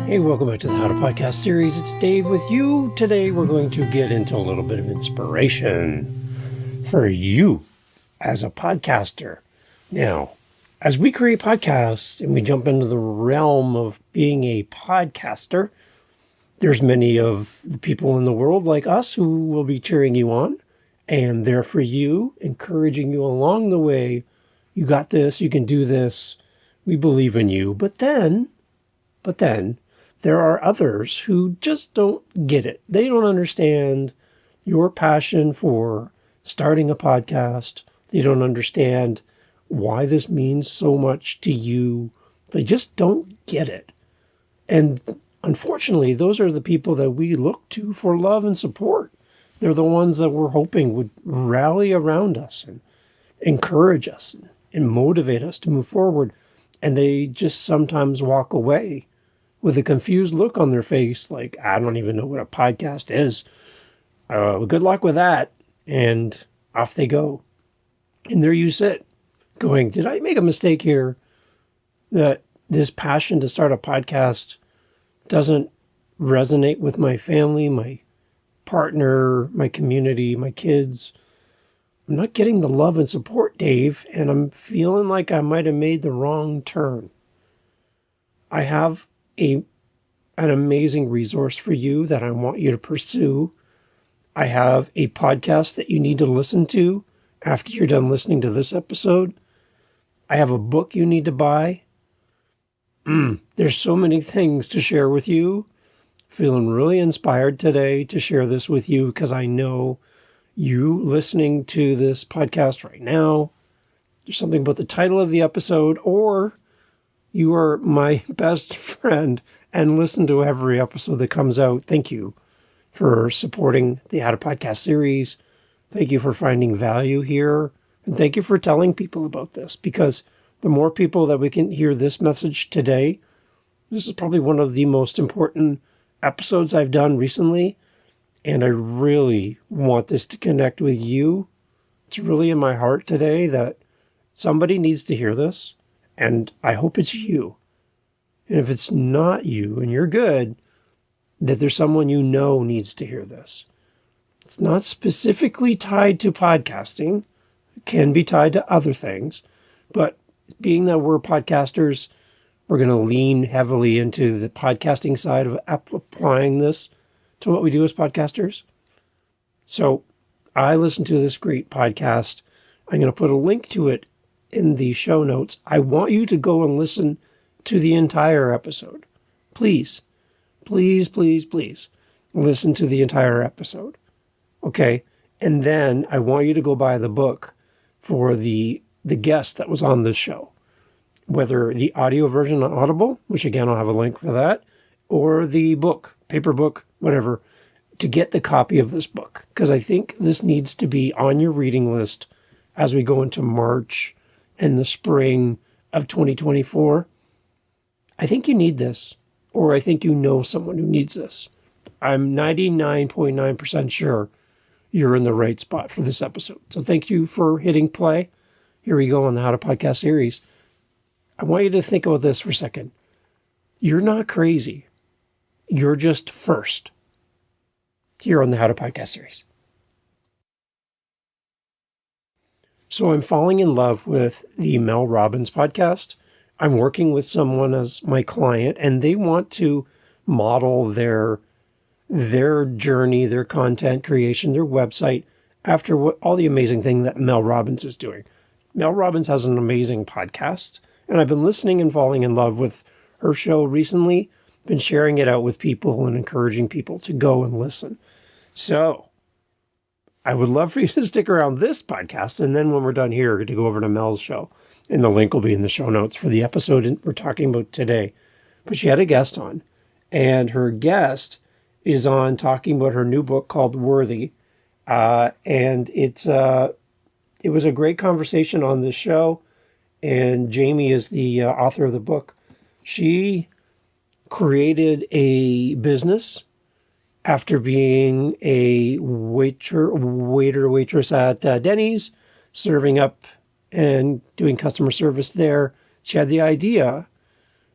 Hey, welcome back to the How to Podcast series. It's Dave with you. Today we're going to get into a little bit of inspiration for you as a podcaster. Now, as we create podcasts and we jump into the realm of being a podcaster, there's many of the people in the world like us who will be cheering you on and there for you, encouraging you along the way. You got this, you can do this, we believe in you. But then, there are others who just don't get it. They don't understand your passion for starting a podcast. They don't understand why this means so much to you. They just don't get it. And unfortunately, those are the people that we look to for love and support. They're the ones that we're hoping would rally around us and encourage us and motivate us to move forward. And they just sometimes walk away with a confused look on their face, like, I don't even know what a podcast is. Good luck with that. And off they go. And there you sit, going, did I make a mistake here that this passion to start a podcast doesn't resonate with my family, my partner, my community, my kids? I'm not getting the love and support, Dave, and I'm feeling like I might have made the wrong turn. I have an amazing resource for you that I want you to pursue. I have a podcast that you need to listen to after you're done listening to this episode. I have a book you need to buy. There's so many things to share with you. Feeling really inspired today to share this with you because I know you listening to this podcast right now, there's something about the title of the episode, or you are my best friend and listen to every episode that comes out. Thank you for supporting the How to Podcast series. Thank you for finding value here. And thank you for telling people about this, because the more people that we can hear this message today, this is probably one of the most important episodes I've done recently. And I really want this to connect with you. It's really in my heart today that somebody needs to hear this. And I hope it's you. And if it's not you and you're good, that there's someone you know needs to hear this. It's not specifically tied to podcasting. It can be tied to other things. But being that we're podcasters, we're going to lean heavily into the podcasting side of applying this to what we do as podcasters. So I listen to this great podcast. I'm going to put a link to it in the show notes. I want you to go and listen to the entire episode. Please, please, please, please listen to the entire episode. Okay. And then I want you to go buy the book for the guest that was on this show, whether the audio version on Audible, which again, I'll have a link for that, or the book, paper book, whatever, to get the copy of this book. Because I think this needs to be on your reading list as we go into March and the spring of 2024. I think you need this, or I think you know someone who needs this. I'm 99.9% sure you're in the right spot for this episode. So thank you for hitting play. Here we go on the How to Podcast series. I want you to think about this for a second. You're not crazy. You're just first here on the How to Podcast series. So I'm falling in love with the Mel Robbins Podcast. I'm working with someone as my client, and they want to model their journey, their content creation, their website after all the amazing thing that Mel Robbins is doing. Mel Robbins has an amazing podcast, and I've been listening and falling in love with her show recently, been sharing it out with people and encouraging people to go and listen. So I would love for you to stick around this podcast, and then when we're done here, to go over to Mel's show. And the link will be in the show notes for the episode we're talking about today. But she had a guest on, and her guest is on talking about her new book called Worthy. And it was a great conversation on this show. And Jamie is the author of the book. She created a business after being a waitress at Denny's, serving up and doing customer service there. She had the idea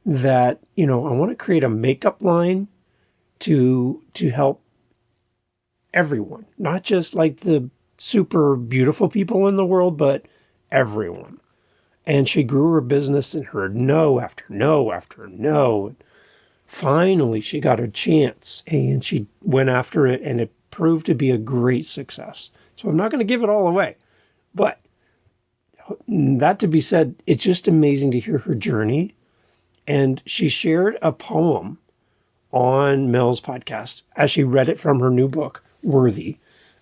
that, I want to create a makeup line to help everyone, not just like the super beautiful people in the world, but everyone. And she grew her business and heard no after no after no. Finally, she got her chance and she went after it, and it proved to be a great success. So I'm not going to give it all away, but that to be said, it's just amazing to hear her journey. And she shared a poem on Mel's podcast as she read it from her new book, Worthy,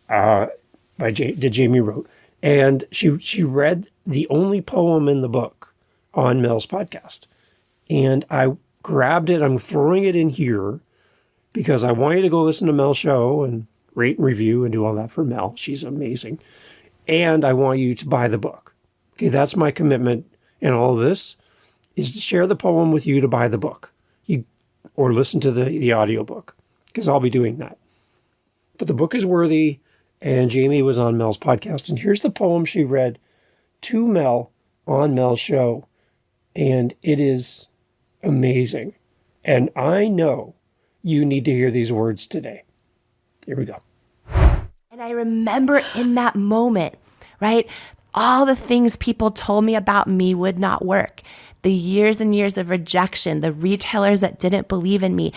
that Jamie wrote. And she read the only poem in the book on Mel's podcast. And I grabbed it. I'm throwing it in here because I want you to go listen to Mel's show and rate and review and do all that for Mel. She's amazing. And I want you to buy the book. Okay, that's my commitment in all of this, is to share the poem with you to buy the book. Or listen to the audiobook, because I'll be doing that. But the book is Worthy, and Jamie was on Mel's podcast. And here's the poem she read to Mel on Mel's show. And it is amazing. And I know you need to hear these words today. Here we go. And I remember in that moment, right, all the things people told me about me would not work. The years and years of rejection, the retailers that didn't believe in me,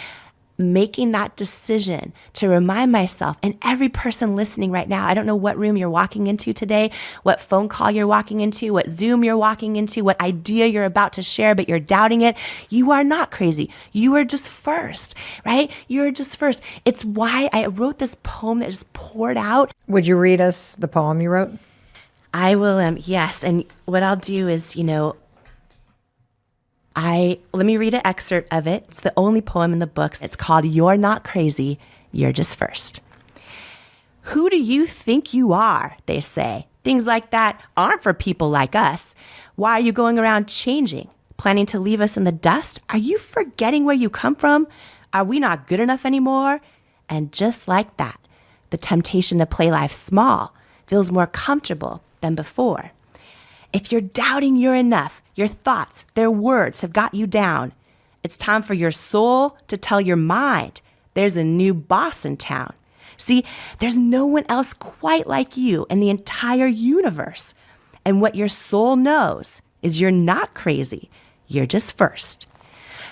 making that decision to remind myself, and every person listening right now, I don't know what room you're walking into today, what phone call you're walking into, what Zoom you're walking into, what idea you're about to share, but you're doubting it. You are not crazy. You are just first, right? You're just first. It's why I wrote this poem that just poured out. Would you read us the poem you wrote? I will, yes. And what I'll do is, let me read an excerpt of it. It's the only poem in the book. It's called You're Not Crazy, You're Just First. Who do you think you are, they say. Things like that aren't for people like us. Why are you going around changing, planning to leave us in the dust? Are you forgetting where you come from? Are we not good enough anymore? And just like that, the temptation to play life small feels more comfortable than before. If you're doubting you're enough, your thoughts, their words have got you down. It's time for your soul to tell your mind there's a new boss in town. See, there's no one else quite like you in the entire universe. And what your soul knows is you're not crazy. You're just first.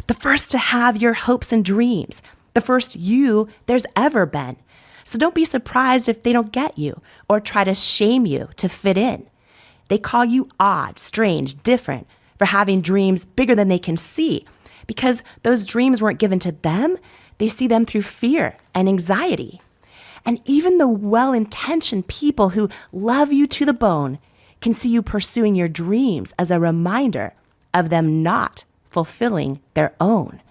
The first to have your hopes and dreams. The first you there's ever been. So don't be surprised if they don't get you or try to shame you to fit in. They call you odd, strange, different for having dreams bigger than they can see, because those dreams weren't given to them. They see them through fear and anxiety. And even the well-intentioned people who love you to the bone can see you pursuing your dreams as a reminder of them not fulfilling their own.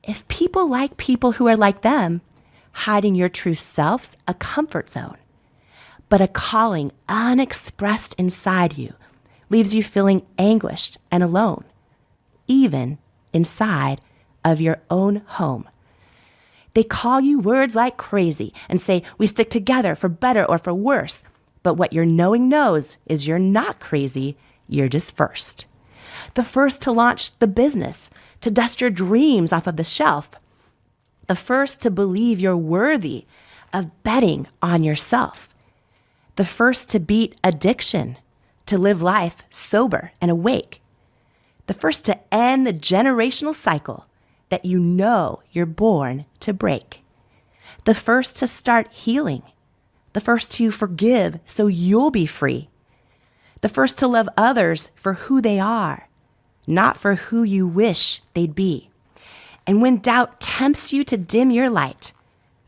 If people like people who are like them, hiding your true self's a comfort zone. But a calling unexpressed inside you leaves you feeling anguished and alone, even inside of your own home. They call you words like crazy and say, we stick together for better or for worse. But what your knowing knows is you're not crazy, you're just first. The first to launch the business, to dust your dreams off of the shelf. The first to believe you're worthy of betting on yourself. The first to beat addiction, to live life sober and awake. The first to end the generational cycle that you know you're born to break. The first to start healing. The first to forgive so you'll be free. The first to love others for who they are, not for who you wish they'd be. And when doubt tempts you to dim your light,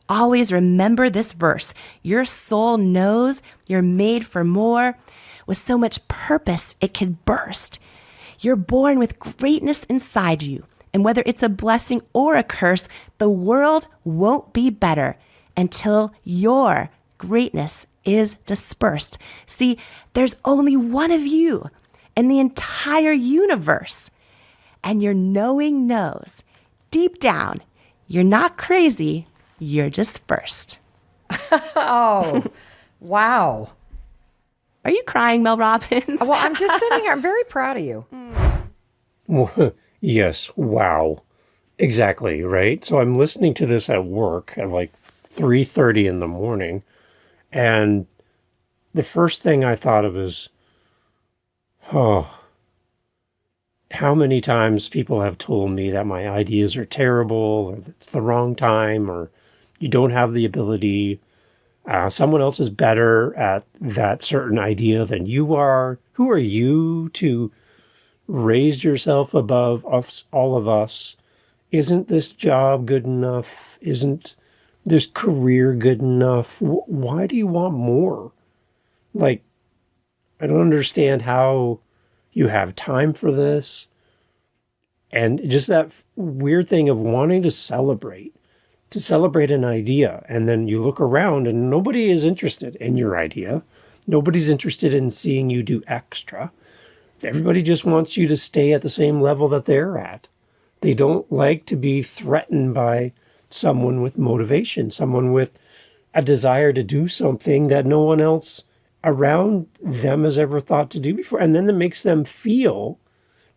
always remember this verse. Your soul knows you're made for more, with so much purpose it could burst. You're born with greatness inside you, and whether it's a blessing or a curse, the world won't be better until your greatness is dispersed. See, there's only one of you in the entire universe, and your knowing knows deep down you're not crazy. You're just first. Oh, wow. Are you crying, Mel Robbins? Well, I'm just sitting here. I'm very proud of you. Yes. Wow. Exactly. Right. So I'm listening to this at work at like 3:30 in the morning. And the first thing I thought of is, oh, how many times people have told me that my ideas are terrible, or it's the wrong time, or you don't have the ability. Someone else is better at that certain idea than you are. Who are you to raise yourself above us, all of us? Isn't this job good enough? Isn't this career good enough? Why do you want more? Like, I don't understand how you have time for this. And just that weird thing of wanting to celebrate an idea. And then you look around and nobody is interested in your idea. Nobody's interested in seeing you do extra. Everybody just wants you to stay at the same level that they're at. They don't like to be threatened by someone with motivation, someone with a desire to do something that no one else around them has ever thought to do before. And then it makes them feel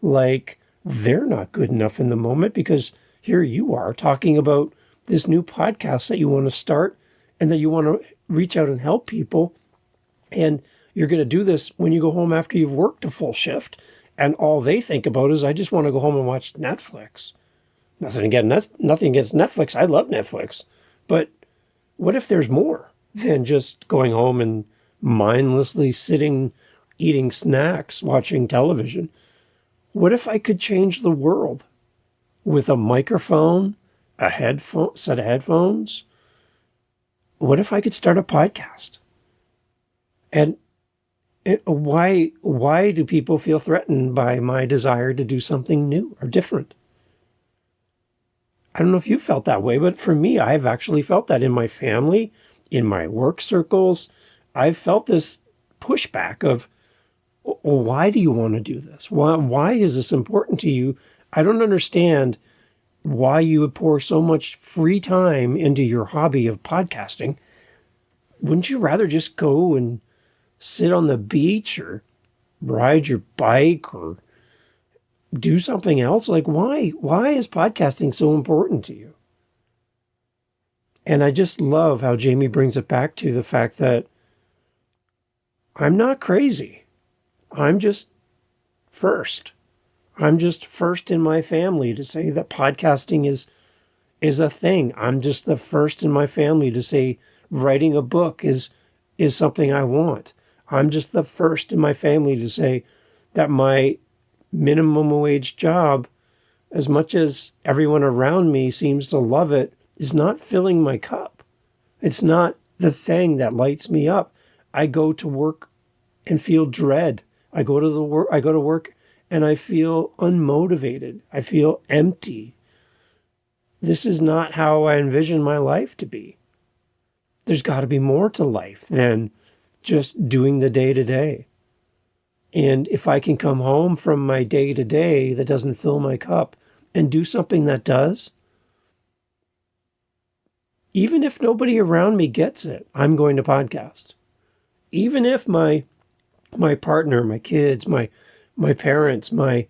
like they're not good enough in the moment, because here you are talking about this new podcast that you want to start and that you want to reach out and help people. And you're going to do this when you go home after you've worked a full shift. And all they think about is, I just want to go home and watch Netflix. Nothing against Netflix. I love Netflix. But what if there's more than just going home and mindlessly sitting, eating snacks, watching television? What if I could change the world with a microphone, a set of headphones? What if I could start a podcast? And why do people feel threatened by my desire to do something new or different? I don't know if you felt that way, but for me, I've actually felt that in my family, in my work circles. I've felt this pushback of, well, why do you want to do this? Why is this important to you? I don't understand why you would pour so much free time into your hobby of podcasting. Wouldn't you rather just go and sit on the beach or ride your bike or do something else? Like, why is podcasting so important to you? And I just love how Jamie brings it back to the fact that I'm not crazy. I'm just first. I'm just first in my family to say that podcasting is a thing. I'm just the first in my family to say writing a book is something I want. I'm just the first in my family to say that my minimum wage job, as much as everyone around me seems to love it, is not filling my cup. It's not the thing that lights me up. I go to work and feel dread. I go to work and I feel unmotivated. I feel empty. This is not how I envision my life to be. There's got to be more to life than just doing the day-to-day. And if I can come home from my day-to-day that doesn't fill my cup and do something that does, even if nobody around me gets it, I'm going to podcast. Even if my partner, my kids, my parents, my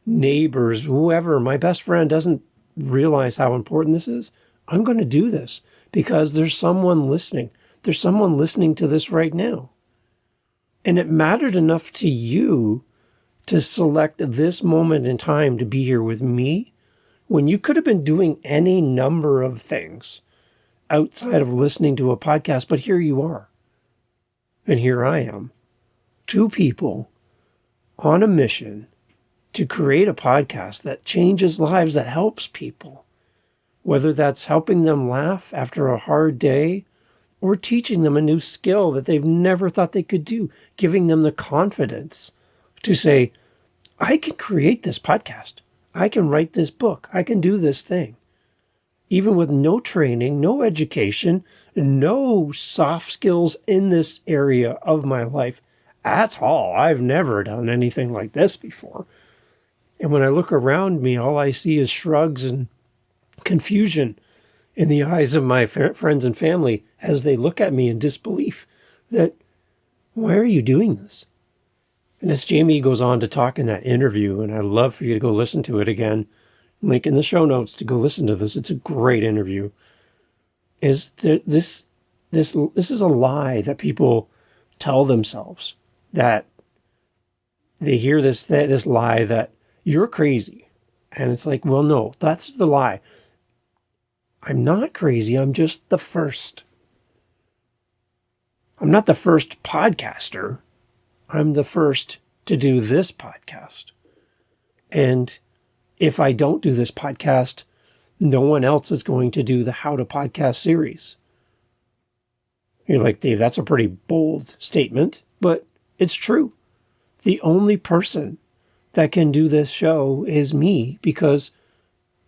neighbors, whoever, my best friend doesn't realize how important this is, I'm going to do this because there's someone listening. There's someone listening to this right now. And it mattered enough to you to select this moment in time to be here with me when you could have been doing any number of things outside of listening to a podcast, but here you are. And here I am. Two people on a mission to create a podcast that changes lives, that helps people. Whether that's helping them laugh after a hard day or teaching them a new skill that they've never thought they could do, giving them the confidence to say, I can create this podcast. I can write this book. I can do this thing. Even with no training, no education, no soft skills in this area of my life at all. I've never done anything like this before. And when I look around me, all I see is shrugs and confusion in the eyes of my friends and family as they look at me in disbelief that, why are you doing this? And as Jamie goes on to talk in that interview, and I'd love for you to go listen to it again, link in the show notes to go listen to this. It's a great interview. Is that this is a lie that people tell themselves, that they hear this lie that you're crazy. And it's like, well, no, that's the lie. I'm not crazy. I'm just the first. I'm not the first podcaster. I'm the first to do this podcast. And if I don't do this podcast, no one else is going to do the How to Podcast series. You're like, Dave, that's a pretty bold statement, but it's true. The only person that can do this show is me, because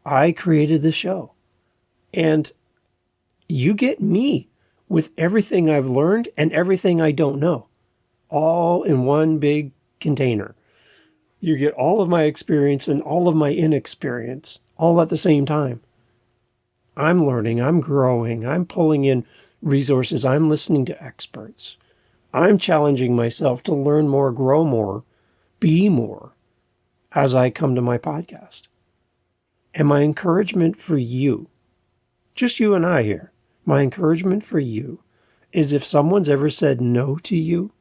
I created the show. And you get me with everything I've learned and everything I don't know, all in one big container. You get all of my experience and all of my inexperience, all at the same time. I'm learning, I'm growing, I'm pulling in resources, I'm listening to experts. I'm challenging myself to learn more, grow more, be more as I come to my podcast. And my encouragement for you, just you and I here, my encouragement for you is, if someone's ever said no to you,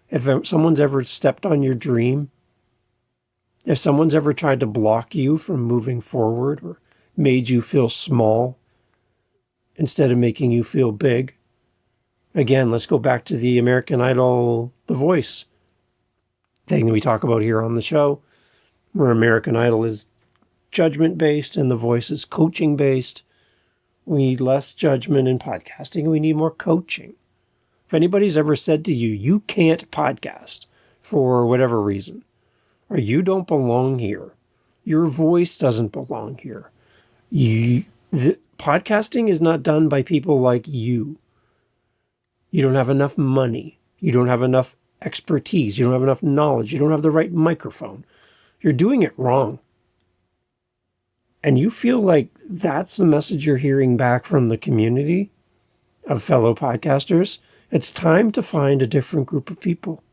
if someone's ever stepped on your dream, if someone's ever tried to block you from moving forward or made you feel small instead of making you feel big. Again, let's go back to the American Idol, The Voice thing that we talk about here on the show, where American Idol is judgment-based and The Voice is coaching-based. We need less judgment in podcasting, and we need more coaching. If anybody's ever said to you, you can't podcast for whatever reason, or you don't belong here, your voice doesn't belong here, podcasting is not done by people like you. You don't have enough money. You don't have enough expertise. You don't have enough knowledge. You don't have the right microphone. You're doing it wrong. And you feel like that's the message you're hearing back from the community of fellow podcasters. It's time to find a different group of people.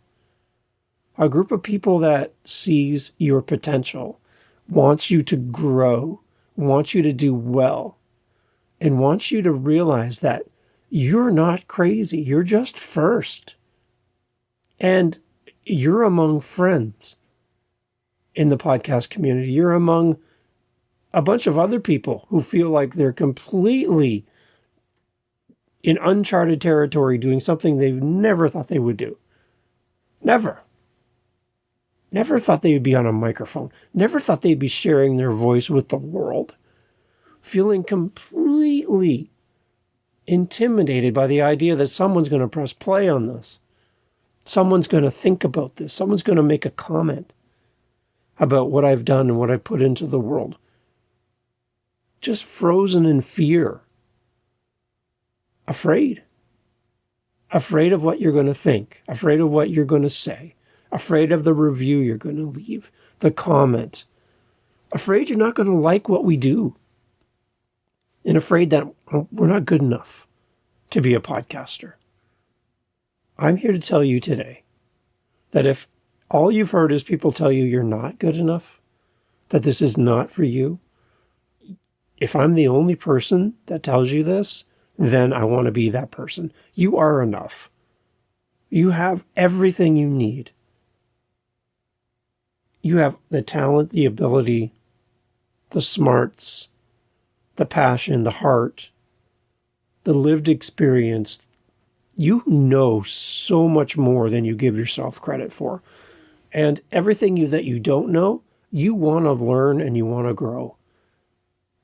A group of people that sees your potential, wants you to grow, wants you to do well, and wants you to realize that you're not crazy. You're just first. And you're among friends in the podcast community. You're among a bunch of other people who feel like they're completely in uncharted territory doing something they've never thought they would do. Never. Never thought they would be on a microphone. Never thought they'd be sharing their voice with the world. Feeling completely intimidated by the idea that someone's going to press play on this. Someone's going to think about this. Someone's going to make a comment about what I've done and what I put into the world. Just frozen in fear. Afraid. Afraid of what you're going to think. Afraid of what you're going to say. Afraid of the review you're going to leave. The comment. Afraid you're not going to like what we do. And afraid that we're not good enough to be a podcaster. I'm here to tell you today that if all you've heard is people tell you you're not good enough, that this is not for you, if I'm the only person that tells you this, then I want to be that person. You are enough. You have everything you need. You have the talent, the ability, the smarts, the passion, the heart, the lived experience. You know so much more than you give yourself credit for. And everything that you don't know, you want to learn and you want to grow.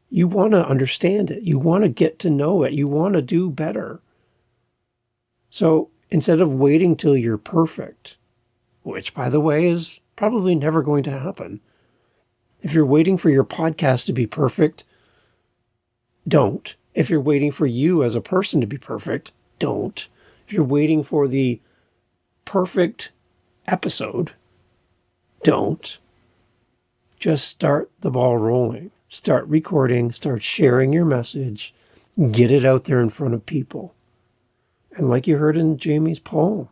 You want to understand it. You want to get to know it. You want to do better. So instead of waiting till you're perfect, which, by the way, is probably never going to happen. If you're waiting for your podcast to be perfect, don't. If you're waiting for you as a person to be perfect, don't. If you're waiting for the perfect episode, don't. Just start the ball rolling. Start recording, start sharing your message, get it out there in front of people. And like you heard in Jamie's poem,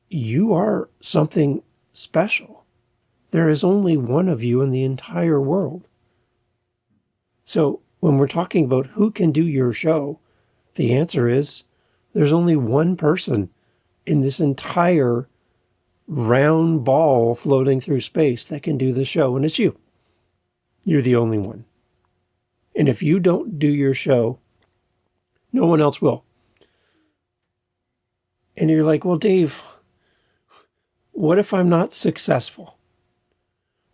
you are something special. There is only one of you in the entire world. So when we're talking about who can do your show, the answer is there's only one person in this entire round ball floating through space that can do the show, and it's you. You're the only one. And if you don't do your show, no one else will. And you're like, well, Dave, what if I'm not successful?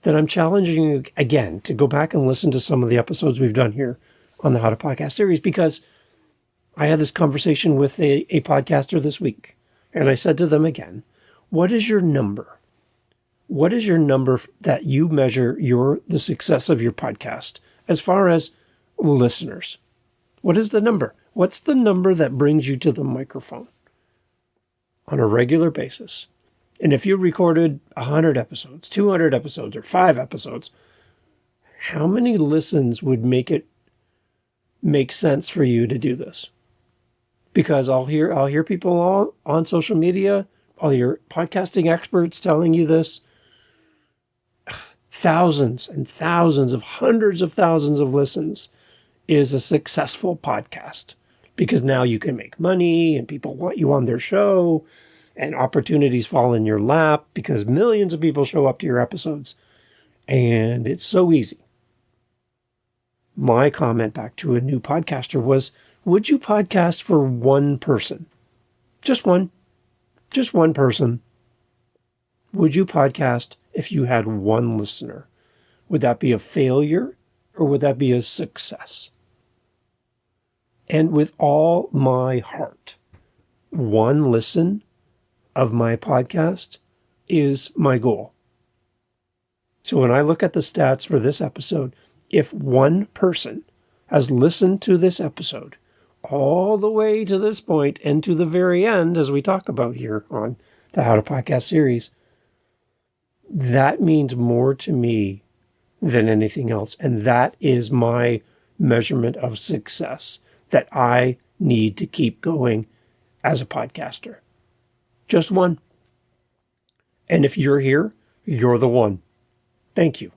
Then I'm challenging you again to go back and listen to some of the episodes we've done here on the How to Podcast series, because I had this conversation with a podcaster this week, and I said to them again, what is your number? What is your number that you measure the success of your podcast as far as listeners? What is the number? What's the number that brings you to the microphone on a regular basis? And if you recorded 100 episodes, 200 episodes, or 5 episodes, how many listens would make sense for you to do this? Because I'll hear people on social media, I'll hear podcasting experts telling you this. Thousands and thousands of hundreds of thousands of listens is a successful podcast, because now you can make money and people want you on their show and opportunities fall in your lap because millions of people show up to your episodes, and it's so easy. My comment back to a new podcaster was, would you podcast for one person? Just one person. Would you podcast if you had one listener? Would that be a failure or would that be a success? And with all my heart, one listen of my podcast is my goal. So when I look at the stats for this episode, if one person has listened to this episode all the way to this point and to the very end, as we talk about here on the How to Podcast series, that means more to me than anything else. And that is my measurement of success, that I need to keep going as a podcaster. Just one. And if you're here, you're the one. Thank you.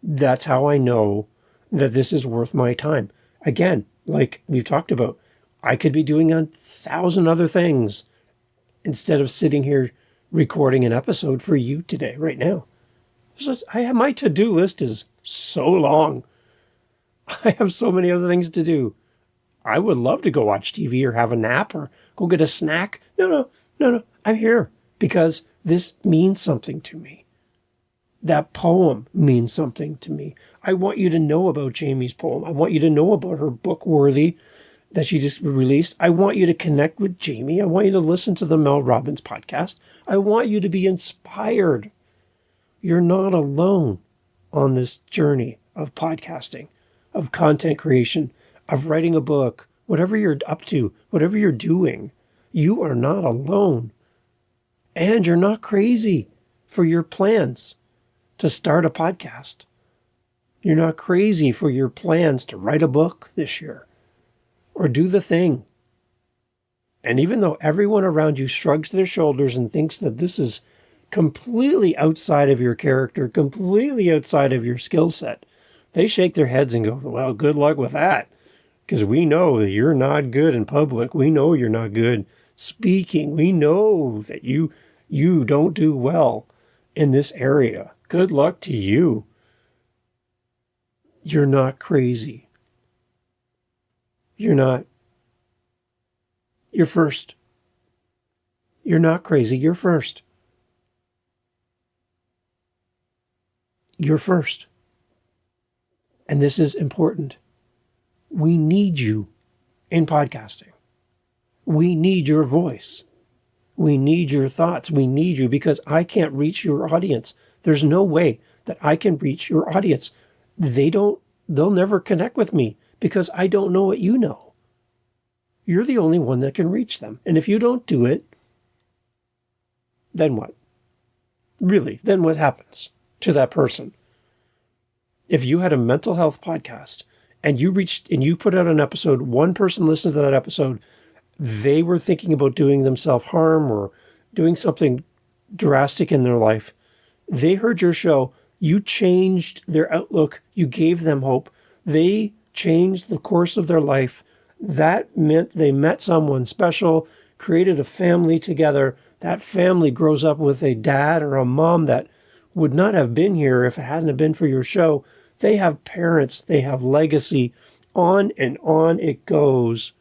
That's how I know that this is worth my time. Again, like we've talked about, I could be doing 1,000 other things instead of sitting here recording an episode for you today, right now. My to-do list is so long. I have so many other things to do. I would love to go watch TV or have a nap or go get a snack. No. I'm here because this means something to me. That poem means something to me. I want you to know about Jamie's poem. I want you to know about her book, Worthy, that she just released. I want you to connect with Jamie. I want you to listen to the Mel Robbins podcast. I want you to be inspired. You're not alone on this journey of podcasting, of content creation, of writing a book, whatever you're up to, whatever you're doing. You are not alone. And you're not crazy for your plans to start a podcast. You're not crazy for your plans to write a book this year or do the thing. And even though everyone around you shrugs their shoulders and thinks that this is completely outside of your character, completely outside of your skill set, they shake their heads and go, well, good luck with that. Because we know that you're not good in public. We know you're not good speaking. We know that you don't do well in this area. Good luck to you. You're not crazy. You're not. You're first. You're not crazy. You're first. You're first. And this is important. We need you in podcasting. We need your voice. We need your thoughts. We need you because I can't reach your audience. There's no way that I can reach your audience. They'll never connect with me because I don't know what you know. You're the only one that can reach them. And if you don't do it, then what? Really, then what happens to that person? If you had a mental health podcast and you put out an episode, one person listened to that episode, they were thinking about doing themselves harm or doing something drastic in their life. They heard your show. You changed their outlook. You gave them hope. They changed the course of their life. That meant they met someone special, created a family together. That family grows up with a dad or a mom that would not have been here if it hadn't have been for your show. They have parents. They have legacy. On and on it goes.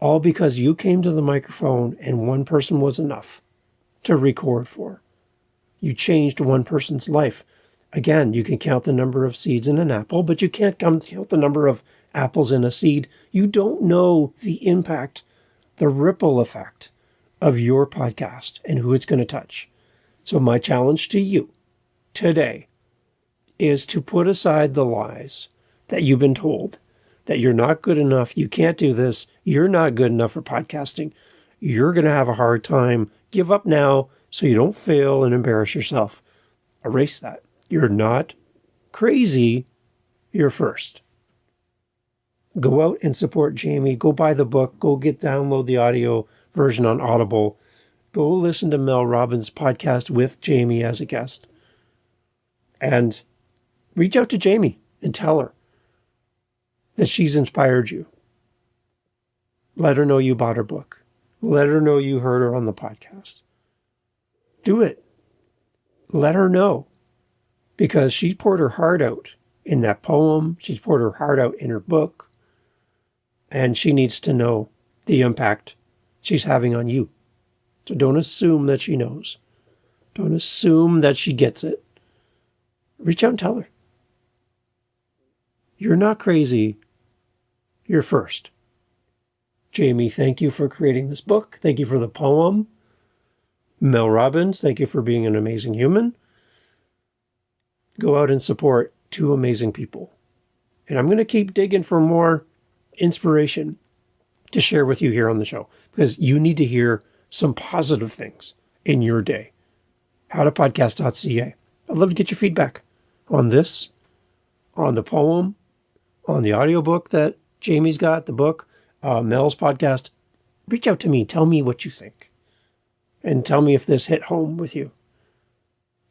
All because you came to the microphone and one person was enough to record for. You changed one person's life. Again, you can count the number of seeds in an apple, but you can't count the number of apples in a seed. You don't know the impact, the ripple effect of your podcast and who it's going to touch. So my challenge to you today is to put aside the lies that you've been told, that you're not good enough, you can't do this, you're not good enough for podcasting, you're going to have a hard time. Give up now so you don't fail and embarrass yourself. Erase that. You're not crazy. You're first. Go out and support Jamie. Go buy the book. Go download the audio version on Audible. Go listen to Mel Robbins' podcast with Jamie as a guest. And reach out to Jamie and tell her that she's inspired you. Let her know you bought her book. Let her know you heard her on the podcast. Do it. Let her know. Because she poured her heart out in that poem. She's poured her heart out in her book. And she needs to know the impact she's having on you. So don't assume that she knows. Don't assume that she gets it. Reach out and tell her. You're not crazy. You're first. Jamie, thank you for creating this book. Thank you for the poem. Mel Robbins, thank you for being an amazing human. Go out and support two amazing people. And I'm going to keep digging for more inspiration to share with you here on the show, because you need to hear some positive things in your day. howtopodcast.ca. I'd love to get your feedback on this, on the poem, on the audiobook that Jamie's got, the book, Mel's podcast. Reach out to me. Tell me what you think. And tell me if this hit home with you.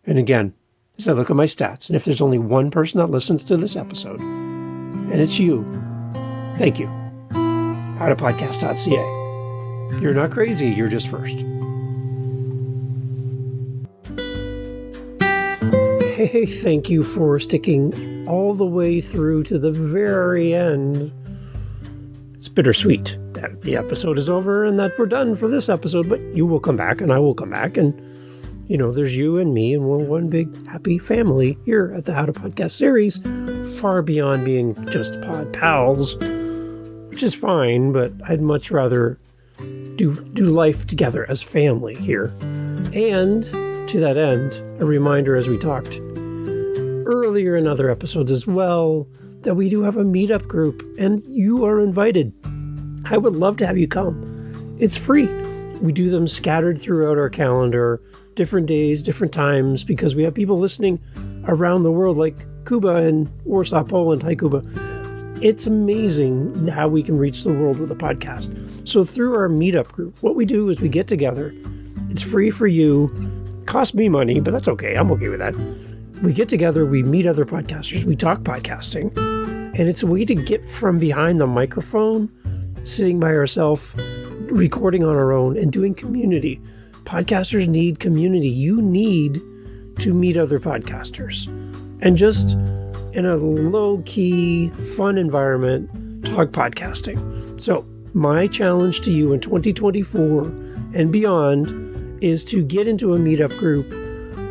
And again, as I look at my stats, and if there's only one person that listens to this episode, and it's you, thank you. howtopodcast.ca. You're not crazy, you're just first. Hey, thank you for sticking all the way through to the very end. It's bittersweet that the episode is over and that we're done for this episode, but you will come back and I will come back, and there's you and me, and we're one big happy family here at the How to Podcast series, far beyond being just pod pals, which is fine, but I'd much rather do life together as family here. And to that end, a reminder, as we talked earlier in other episodes as well, that we do have a meetup group, and you are invited. I would love to have you come. It's free. We do them scattered throughout our calendar, different days, different times, because we have people listening around the world, like Cuba and Warsaw, Poland. Hi, Cuba. It's amazing how we can reach the world with a podcast. So through our meetup group, what we do is we get together. It's free for you. Cost me money, but that's okay. I'm okay with that. We get together, we meet other podcasters, we talk podcasting, and it's a way to get from behind the microphone, sitting by ourselves, recording on our own, and doing community. Podcasters need community. You need to meet other podcasters. And just in a low-key, fun environment, talk podcasting. So my challenge to you in 2024 and beyond is to get into a meetup group,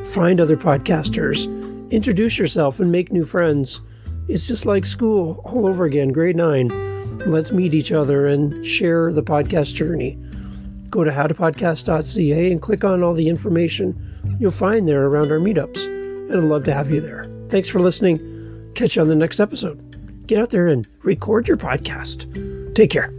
find other podcasters, introduce yourself, and make new friends. It's just like school all over again, grade 9. Let's meet each other and share the podcast journey. Go to howtopodcast.ca and click on all the information you'll find there around our meetups. And I'd love to have you there. Thanks for listening. Catch you on the next episode. Get out there and record your podcast. Take care.